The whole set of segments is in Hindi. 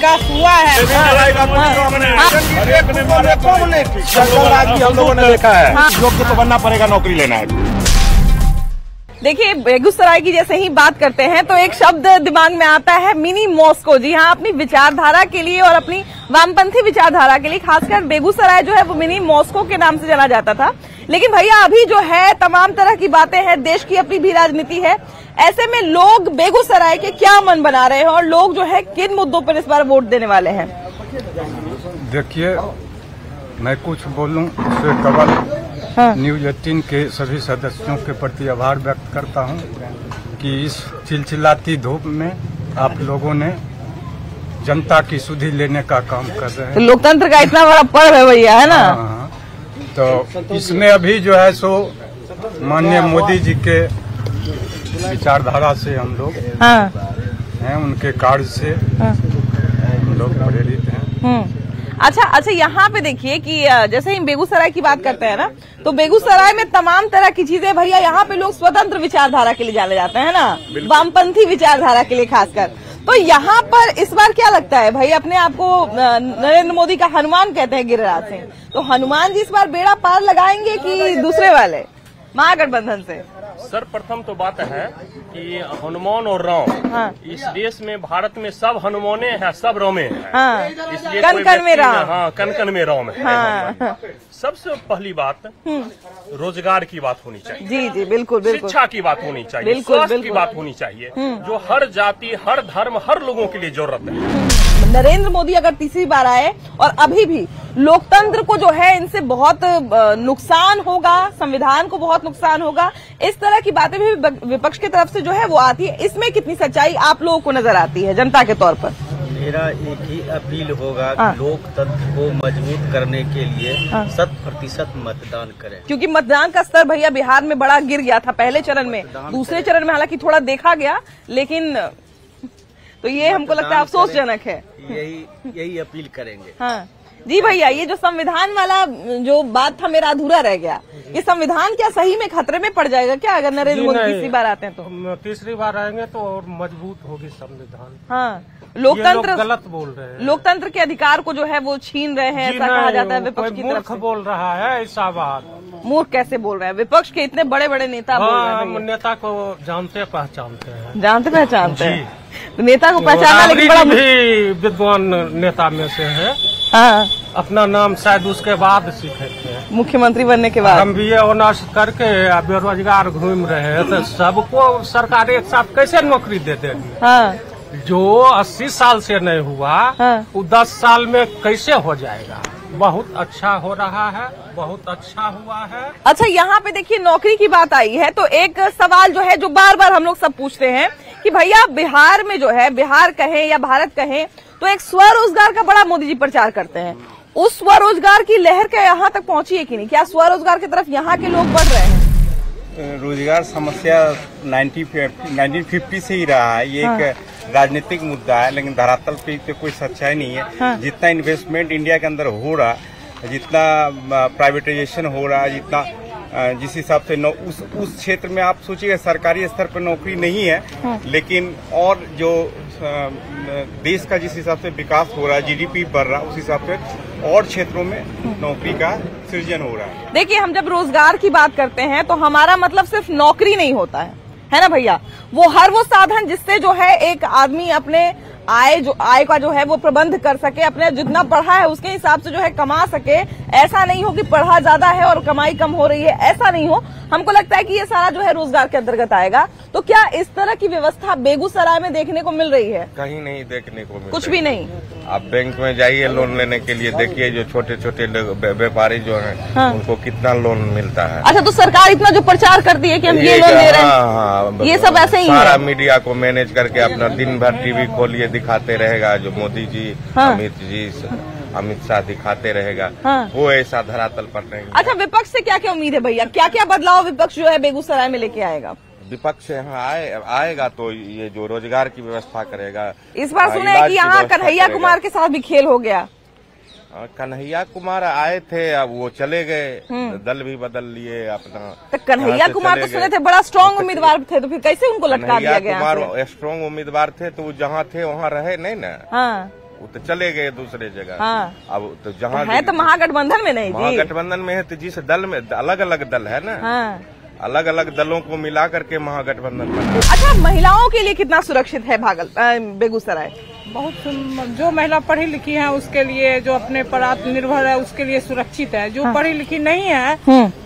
विकास हुआ है। हम लोगों ने देखा है, योग्य तो बनना पड़ेगा, नौकरी लेना है। देखिए, बेगूसराय की जैसे ही बात करते हैं तो एक शब्द दिमाग में आता है, मिनी मॉस्को। जी हाँ, अपनी विचारधारा के लिए और अपनी वामपंथी विचारधारा के लिए खासकर बेगूसराय जो है वो मिनी मॉस्को के नाम से जाना जाता था। लेकिन भैया अभी जो है तमाम तरह की बातें हैं, देश की अपनी भी राजनीति है। ऐसे में लोग बेगूसराय के क्या मन बना रहे हैं और लोग जो है किन मुद्दों पर इस बार वोट देने वाले हैं? देखिए, मैं कुछ बोलूं उससे कबल न्यूज 18 के सभी सदस्यों के प्रति आभार व्यक्त करता हूं कि इस चिलचिलाती धूप में आप लोगों ने जनता की सुधि लेने का काम कर रहे हैं। तो लोकतंत्र का इतना बड़ा पर्व है भैया, है ना? हाँ, तो इसमें अभी जो है सो माननीय मोदी जी के विचारधारा से हम लोग हैं, उनके कार्य से हम लोग प्रेरित हैं। अच्छा, यहाँ पे देखिए कि जैसे हम बेगूसराय की बात करते हैं ना, तो बेगूसराय में तमाम तरह की चीजें भैया, यहाँ पे लोग स्वतंत्र विचारधारा के लिए जाने जाते हैं ना, वामपंथी विचारधारा के लिए खासकर। तो यहाँ पर इस बार क्या लगता है भाई, अपने आप को नरेंद्र मोदी का हनुमान कहते हैं गिरिराज सिंह, तो हनुमान जी इस बार बेड़ा पार लगाएंगे कि दूसरे वाले महागठबंधन से? सर, प्रथम तो बात है कि हनुमान और राम, इस देश में भारत में सब हनुमाने हैं, सब रामे हैं। इसलिए कन कन में राम, कन कन में राम है। सबसे पहली बात रोजगार की बात होनी चाहिए। जी जी, बिल्कुल बिल्कुल। शिक्षा की बात होनी चाहिए, स्वास्थ्य की बात होनी चाहिए, जो हर जाति, हर धर्म, हर लोगों के लिए जरूरत है। नरेंद्र मोदी अगर तीसरी बार आए और अभी भी लोकतंत्र को जो है इनसे बहुत नुकसान होगा, संविधान को बहुत नुकसान होगा, इस तरह की बातें भी विपक्ष की तरफ से जो है वो आती है। इसमें कितनी सच्चाई आप लोगों को नजर आती है जनता के तौर पर? मेरा एक ही अपील होगा कि लोकतंत्र को मजबूत करने के लिए 100% मतदान करें, क्योंकि मतदान का स्तर भैया बिहार में बड़ा गिर गया था पहले चरण में। दूसरे चरण में हालांकि थोड़ा देखा गया, लेकिन तो ये हमको लगता है अफसोसजनक है। यही अपील करेंगे। हाँ जी भैया, ये जो संविधान वाला जो बात था मेरा अधूरा रह गया, ये संविधान क्या सही में खतरे में पड़ जाएगा क्या अगर नरेंद्र मोदी तीसरी बार आते हैं? तो तीसरी बार आएंगे तो और मजबूत होगी संविधान। हाँ, लोकतंत्र गलत बोल रहे हैं, लोकतंत्र के अधिकार को जो है वो छीन रहे हैं, ऐसा कहा जाता है विपक्ष की तरफ से। बोल रहा है ऐसा बात। मूर्ख कैसे बोल रहे हैं? विपक्ष के इतने बड़े बड़े नेता बोल रहे हैं। हम नेता को जानते पहचानते हैं, जानते पहचानते हैं, तो नेता को पहचाना लेकिन बड़ा भी विद्वान नेता में से है। हाँ, अपना नाम शायद उसके बाद सीखे थे, मुख्यमंत्री बनने के बाद। हम BA ऑनर्स करके बेरोजगार घूम रहे हैं, तो सबको सरकार एक साथ कैसे नौकरी दे देगी? हाँ, जो 80 साल से नहीं हुआ वो 10 साल में कैसे हो जाएगा? बहुत अच्छा हो रहा है, बहुत अच्छा हुआ है। अच्छा, यहाँ पे देखिए नौकरी की बात आई है तो एक सवाल जो है जो बार बार हम लोग सब पूछते हैं कि भैया बिहार में जो है, बिहार कहें या भारत कहें, तो एक स्वरोजगार का बड़ा मोदी जी प्रचार करते हैं। उस स्वरोजगार की लहर क्या यहाँ तक पहुँची है कि नहीं? क्या स्वरोजगार की तरफ यहाँ के लोग बढ़ रहे हैं? रोजगार समस्या 1950 से ही रहा है। ये एक राजनीतिक मुद्दा है, लेकिन धरातल पे कोई सच्चाई नहीं है। जितना इन्वेस्टमेंट इंडिया के अंदर हो रहा, जितना प्राइवेटाइजेशन हो रहा है, जितना जिस हिसाब से उस क्षेत्र में आप सोचिए सरकारी स्तर पर नौकरी नहीं है, लेकिन और जो देश का जिस हिसाब से विकास हो रहा है, GDP बढ़ रहा है, उस हिसाब से और क्षेत्रों में नौकरी का सृजन हो रहा है। देखिए, हम जब रोजगार की बात करते हैं तो हमारा मतलब सिर्फ नौकरी नहीं होता है ना भैया? वो हर वो साधन जिससे जो है एक आदमी अपने आय का जो है वो प्रबंध कर सके, अपने जितना पढ़ा है उसके हिसाब से जो है कमा सके। ऐसा नहीं हो कि पढ़ा ज्यादा है और कमाई कम हो रही है, ऐसा नहीं हो। हमको लगता है कि ये सारा जो है रोजगार के अंतर्गत आएगा। तो क्या इस तरह की व्यवस्था बेगूसराय में देखने को मिल रही है? कहीं नहीं देखने को मिल कुछ भी नहीं। आप बैंक में जाइए लोन लेने के लिए, देखिए जो छोटे छोटे व्यापारी जो हैं उनको कितना लोन मिलता है। अच्छा, तो सरकार इतना जो प्रचार करती है कि हम ये लोन दे रहे हैं, ये सब ऐसे ही है? सारा मीडिया को मैनेज करके अपना दिन भर टीवी खोलिए दिखाते रहेगा, जो मोदी जी, अमित शाह दिखाते रहेगा। वो ऐसा धरातल पर नहीं। अच्छा, विपक्ष से क्या क्या उम्मीद है भैया? क्या क्या बदलाव विपक्ष जो है बेगूसराय में लेके आएगा? विपक्ष यहाँ आएगा तो ये जो रोजगार की व्यवस्था करेगा। इस बार सुना है कि यहाँ कन्हैया कुमार के साथ भी खेल हो गया। कन्हैया कुमार आए थे, अब वो चले गए, दल भी बदल लिए अपना। तो कन्हैया कुमार तो सुने थे बड़ा स्ट्रांग उम्मीदवार थे, तो फिर कैसे उनको लटका दिया गया? कुमार स्ट्रांग उम्मीदवार थे तो वो जहाँ थे वहाँ रहे नहीं ना। वो तो चले गए दूसरे जगह। हाँ। अब तो जहाँ है तो महागठबंधन में नहीं जी, महागठबंधन में है तो जिस दल में अलग अलग दल है ना, हाँ। अलग अलग दलों को मिला करके महागठबंधन बना। अच्छा, महिलाओं के लिए कितना सुरक्षित है बेगूसराय? बहुत जो महिला पढ़ी लिखी है उसके लिए, जो अपने पर आत्मनिर्भर है उसके लिए सुरक्षित है। जो पढ़ी लिखी नहीं है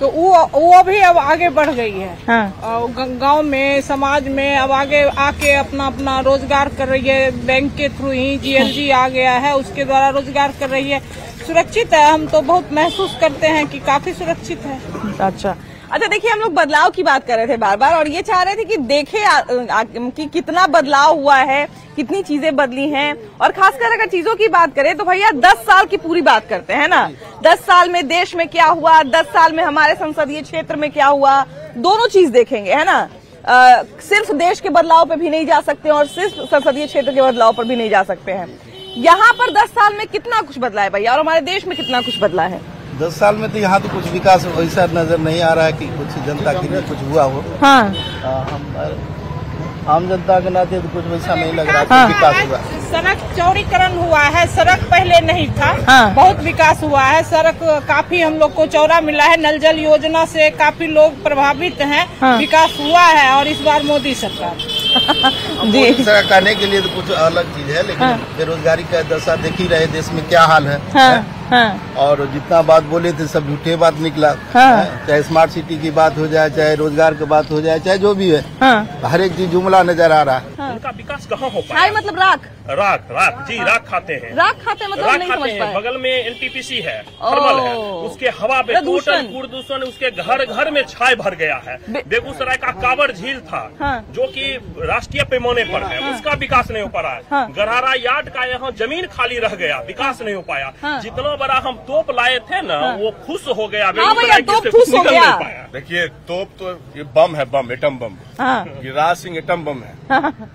तो वो भी अब आगे बढ़ गई है। गांव में, समाज में अब आगे आके अपना अपना रोजगार कर रही है। बैंक के थ्रू ही GLG आ गया है, उसके द्वारा रोजगार कर रही है। सुरक्षित है, हम तो बहुत महसूस करते हैं कि काफी सुरक्षित है। अच्छा, देखिए, हम लोग बदलाव की बात कर रहे थे बार बार, और ये चाह रहे थे कि देखे कि कितना बदलाव हुआ है, कितनी चीजें बदली हैं। और खासकर अगर चीजों की बात करें तो भैया 10 साल की पूरी बात करते हैं ना। 10 साल में देश में क्या हुआ, 10 साल में हमारे संसदीय क्षेत्र में क्या हुआ, दोनों चीज देखेंगे, है ना। सिर्फ देश के बदलाव पे भी नहीं जा सकते और सिर्फ संसदीय क्षेत्र के बदलाव पर भी नहीं जा सकते हैं। यहाँ पर 10 साल में कितना कुछ बदला है भैया, और हमारे देश में कितना कुछ बदला है? 10 साल में तो यहाँ तो कुछ विकास वैसा नजर नहीं आ रहा है कि कुछ जनता के लिए कुछ हुआ हो। हाँ। हम आम जनता के नाते तो कुछ वैसा नहीं लग रहा है विकास हुआ। सड़क चौड़ीकरण हुआ है, सड़क पहले नहीं था। बहुत विकास हुआ है, सड़क काफी हम लोग को चौड़ा मिला है। नल जल योजना से काफी लोग प्रभावित हैं। विकास हुआ है, और इस बार मोदी सरकार मोदी सड़क आने के लिए तो कुछ अलग चीज है, लेकिन बेरोजगारी का दशा देख ही रहे देश में क्या हाल है। और जितना बात बोले थे सब झूठे बात निकला। चाहे स्मार्ट सिटी की बात हो जाए, चाहे रोजगार की बात हो जाए, चाहे जो भी है, हर एक चीज जुमला नजर आ रहा है। उनका विकास कहाँ हो पाया? मतलब राख जी, राख खाते हैं। राख खाते मतलब राख नहीं खाते हैं। बगल में NTPC है, थर्मल है, उसके हवा पे टोटल प्रदूषण उसके घर घर में छाए भर गया है। बेगूसराय का कांवड़ झील था, जो कि राष्ट्रीय पैमाने पर है, उसका विकास नहीं हो पा रहा है। गरारा यार्ड का यहाँ जमीन खाली रह गया, विकास नहीं हो पाया। जितना बड़ा हम तोप लाए थे ना, वो खुश हो गया, बेगूसराय निकल नहीं पाया। देखिए, तोप तो ये बम है, bomb, atom bomb. Giriraj Singh atom bomb है,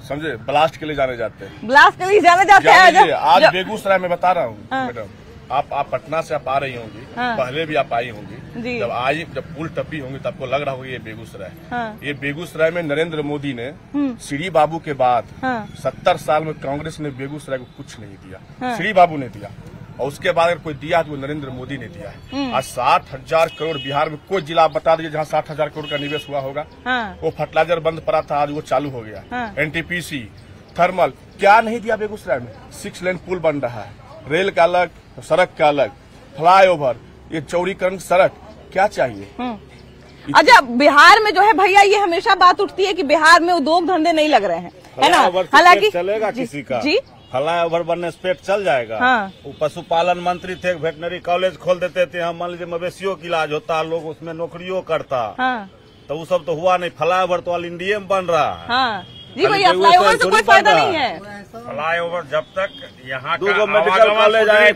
समझे, ब्लास्ट के लिए जाने जाते हैं। ब्लास्ट के लिए जाने जाते हैं। आज बेगूसराय में बता रहा हूँ मैडम, आप पटना से आप आ रही होंगी, पहले भी आप आई होंगी। जब पुल टपी होंगी तो आपको लग रहा होगा ये बेगूसराय। ये बेगूसराय में नरेंद्र मोदी ने श्री बाबू के बाद 70 साल में कांग्रेस ने बेगूसराय को कुछ नहीं दिया, श्री बाबू ने दिया। और उसके बाद अगर कोई दिया तो वो नरेंद्र मोदी ने दिया है। आज 60,000 करोड़ बिहार में कोई जिला बता दीजिए जहाँ 60,000 करोड़ का निवेश हुआ होगा। वो फर्टिलाइजर बंद पड़ा था, आज वो चालू हो गया। NTPC, थर्मल, क्या नहीं दिया बेगूसराय में। 6 लेन पुल बन रहा है, रेल का अलग, सड़क का अलग, फ्लाईओवर, ये चौड़ीकरण सड़क, क्या चाहिए। अच्छा, बिहार में जो है भैया, ये हमेशा बात उठती है कि बिहार में उद्योग धंधे नहीं लग रहे हैं, है ना। हालांकि चलेगा किसी का जी, फ्लाईओवर बनने से पेट चल जाएगा। वो पशुपालन मंत्री थे, वेटनरी कॉलेज खोल देते थे। हम मान लीजिए मवेशियों की इलाज होता, लोग उसमें नौकरियों करता। तो वो सब तो हुआ नहीं। फ्लाईओवर तो ऑल इंडिया में बन रहा है। जी भैया, फ्लाईओवर से कोई फायदा नहीं है। फ्लाईओवर जब तक यहाँ का मेडिकल कॉलेज आए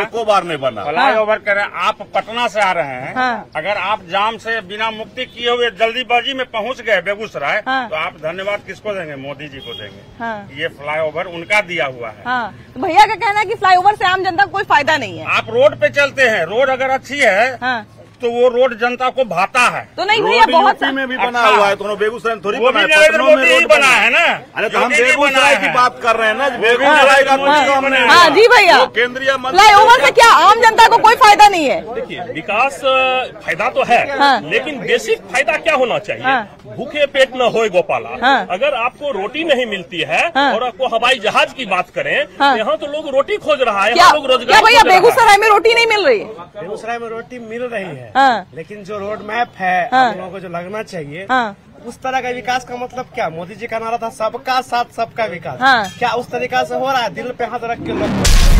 को बार नहीं बना। फ्लाईओवर करें, आप पटना से आ रहे हैं, अगर आप जाम से बिना मुक्ति किए हुए जल्दीबाजी में पहुँच गए बेगूसराय, तो आप धन्यवाद किसको देंगे? मोदी जी को देंगे। ये फ्लाईओवर उनका दिया हुआ है। तो भैया का कहना है कि फ्लाईओवर से आम जनता को कोई फायदा नहीं है। आप रोड पे चलते हैं, रोड अगर अच्छी है तो वो रोड जनता को भाता है। तो नहीं भैया, बहुत में भी बना हुआ है, तो बेगूसराय थोड़ी बना है, पटना में रोड बना है ना। अरे तो हम बेगूसराय की बात कर रहे हैं ना, बेगूसराय का कुछ काम नहीं। हाँ जी भैया, केंद्रीय फ्लाईओवर से क्या आम जनता को कोई फायदा नहीं है? देखिए, विकास फायदा तो है, लेकिन बेसिक फायदा क्या होना चाहिए? भूखे पेट न होए गोपाला। अगर आपको रोटी नहीं मिलती है और आपको हवाई जहाज की बात करें, यहाँ तो लोग रोटी खोज रहा है, लोग रोजगार। भैया, बेगूसराय में रोटी नहीं मिल रही? बेगूसराय में रोटी मिल रही है, लेकिन जो रोड मैप है हम लोगों को जो लगना चाहिए, उस तरह का विकास का मतलब क्या? मोदी जी का नारा था सबका साथ सबका विकास। क्या उस तरीका से हो रहा है? दिल पे हाथ रख के लोग।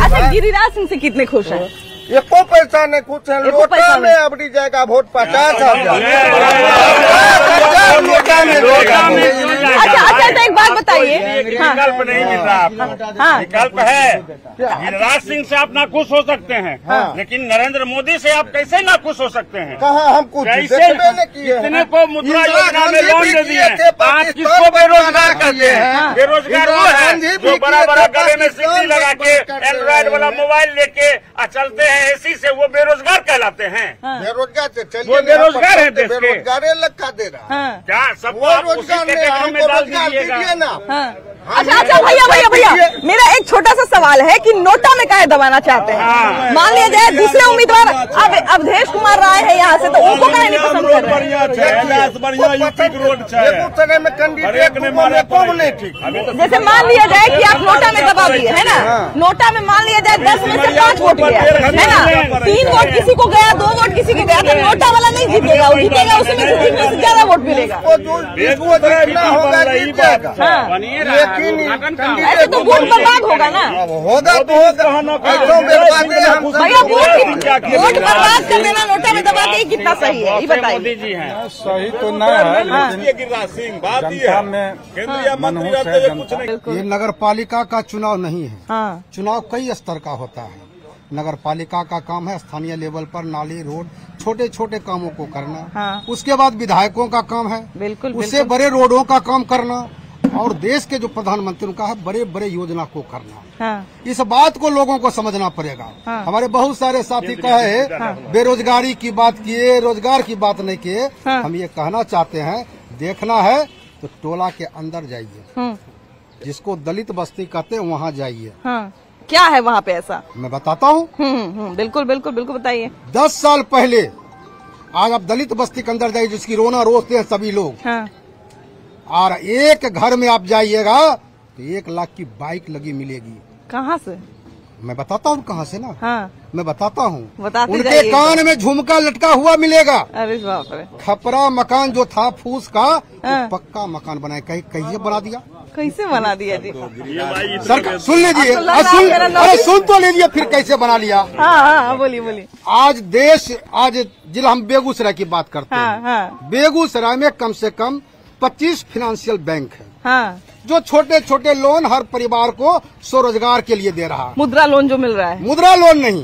अच्छा, गिरिराज सिंह से कितने खुश हैं? एको पैसा नहीं, कुछ है लोटा में अपनी जगह वोट 50,000। अच्छा, तो एक बात बताइए, विकल्प नहीं मिल रहा आपको। विकल्प है, गिरिराज सिंह से आप ना खुश हो सकते हैं, लेकिन नरेंद्र मोदी से आप कैसे ना खुश हो सकते हैं? कहाँ हम कुछ इतने को मुद्रा योजना में लोन दे दिए, आज किसको बेरोजगार कहते हैं? बेरोजगार वो है जो बड़ा बड़ा गले में सिक्की लगा के एंड्रॉइड वाला मोबाइल लेके चलते हैं एसी से, वो बेरोजगार कहलाते हैं। बेरोजगार से चलिए, वो बेरोजगार है देश के। बेरोजगार लखा दे रहा है क्या? सबको आप उसी कैटेगरी में डाल दीजिएगा। अच्छा भैया, मेरा एक छोटा सा सवाल है कि नोटा में काहे दबाना चाहते हैं। मान लिया जाए दूसरे उम्मीदवार अब अवधेश कुमार राय है यहाँ से, तो उनको काहे नहीं पसंद कर रहे हैं। जैसे मान लिया जाए कि आप नोटा में दबा दिए है ना, नोटा में मान लिया जाए 10 में से 5 वोट गया है ना, 3 वोट किसी को गया, 2 वोट किसी को गया, तो नोटा वाला नहीं जीतेगा, वो जीतेगा उसमें से ज्यादा वोट मिलेगा। ऐसे तो वोट बर्बाद होगा ना, होगा तो भैया वोट बर्बाद कर देना नोटा में दबा के कितना सही है ये बताइए। सही तो नहीं है, लेकिन जनता में मनहूस है। ये नगर पालिका का चुनाव नहीं है, चुनाव कई स्तर का होता है। नगर पालिका का काम है स्थानीय लेवल पर नाली रोड छोटे छोटे कामों को करना, उसके बाद विधायकों का काम है बिल्कुल उससे बड़े रोडों का काम करना, और देश के जो प्रधानमंत्री का है बड़े बड़े योजना को करना। इस बात को लोगों को समझना पड़ेगा। हमारे बहुत सारे साथी कहे बेरोजगारी की बात किए, रोजगार की बात नहीं किए। हम ये कहना चाहते हैं, देखना है तो टोला के अंदर जाइए, जिसको दलित बस्ती कहते हैं वहाँ जाइए। क्या है वहाँ पे ऐसा, मैं बताता हूँ। बिल्कुल बिल्कुल बिल्कुल बताइए। 10 साल पहले आज आप दलित बस्ती के अंदर जाइए, जिसकी रोना रोते हैं सभी लोग, और एक घर में आप जाइएगा तो 1 लाख की बाइक लगी मिलेगी। कहाँ से? मैं बताता हूँ कहाँ से ना। मैं बताता हूँ। उनके कान में झुमका लटका हुआ मिलेगा। अरे बाप रे। खपरा मकान जो था फूस का, पक्का मकान बनाए, कैसे बना दिया, कैसे बना दिया जी? सर सुन लीजिए, अरे सुन तो लीजिए फिर कैसे बना लिया। हाँ बोलिए बोलिए। आज जिला हम बेगूसराय की बात करते हैं। बेगूसराय में कम से कम 25 फाइनेंशियल बैंक है, जो छोटे छोटे लोन हर परिवार को स्वरोजगार के लिए दे रहा है। मुद्रा लोन जो मिल रहा है, मुद्रा लोन नहीं,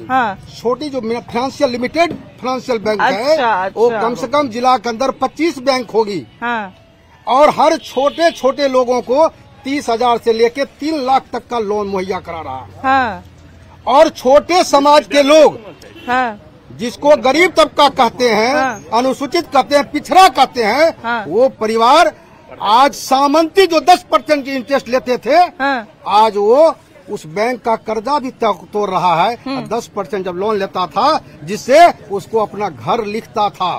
छोटी जो फाइनेंशियल लिमिटेड फाइनेंशियल बैंक है, वो कम से कम जिला के अंदर 25 बैंक होगी। और हर छोटे छोटे लोगों को 30,000 से लेके 3 लाख तक का लोन मुहैया करा रहा है। और छोटे समाज के लोग, जिसको गरीब तबका कहते हैं, अनुसूचित कहते हैं, पिछड़ा कहते हैं, वो परिवार आज सामंती जो 10% की इंटरेस्ट लेते थे, आज वो उस बैंक का कर्जा भी तोड़ रहा है। 10% जब लोन लेता था, जिससे उसको अपना घर लिखता था,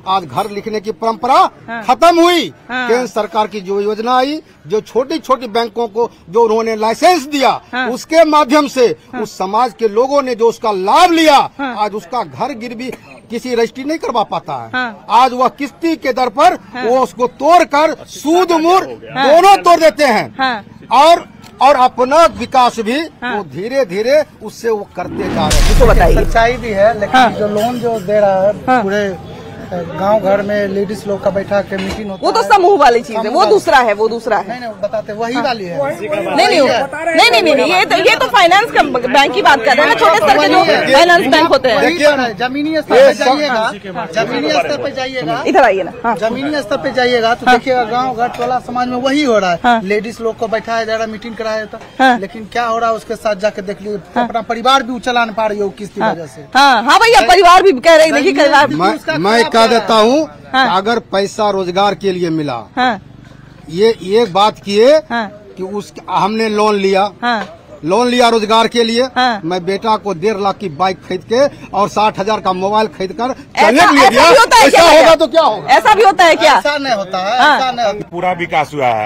आज घर लिखने की परंपरा खत्म हुई। केंद्र सरकार की जो योजना आई, जो छोटी छोटी बैंकों को जो उन्होंने लाइसेंस दिया, उसके माध्यम से उस समाज के लोगों ने जो उसका लाभ लिया, आज उसका घर गिरवी किसी रजिस्ट्री नहीं करवा पाता है। आज वह किस्ती के दर पर वो उसको तोड़कर सूद मूर दोनों तोड़ देते हैं, और अपना विकास भी वो धीरे धीरे उससे वो करते जा रहे हैं। तो बताइए। सच्चाई भी है, लेकिन जो लोन जो दे रहा है पूरे गांव घर में लेडीज लोग का बैठा के मीटिंग होता है, वो तो समूह वाली चीज है, वो दूसरा है, वो दूसरा है। नहीं बताते वही वाली है। नहीं, ये तो फाइनेंस का बैंक की बात कर रहे हैं, छोटे स्तर के जो फाइनेंस बैंक होते हैं। जमीनी स्तर पे जाइएगा, जमीनी स्तर पे जाइएगा, इधर आइए ना, जमीनी स्तर पे जाइएगा तो देखिएगा गाँव घर टोला समाज में वही हो रहा है। लेडीज लोग को बैठाया जा रहा है, मीटिंग कराया जाता है, लेकिन क्या हो रहा है उसके साथ जाके देख लीजिए, अपना परिवार भी चला नहीं पा रही हो किसकी वजह से। हाँ भैया, परिवार भी कह रहे देखिए, मैं कह देता हूँ, अगर पैसा रोजगार के लिए मिला, ये बात किए कि हमने लोन लिया रोजगार के लिए, मैं बेटा को 1.5 लाख की बाइक खरीद के और 60,000 का मोबाइल खरीद कर चलने के लिए दिया। ऐसा होगा तो क्या होगा? ऐसा भी होता है क्या? ऐसा नहीं होता है, ऐसा नहीं। पूरा विकास हुआ है।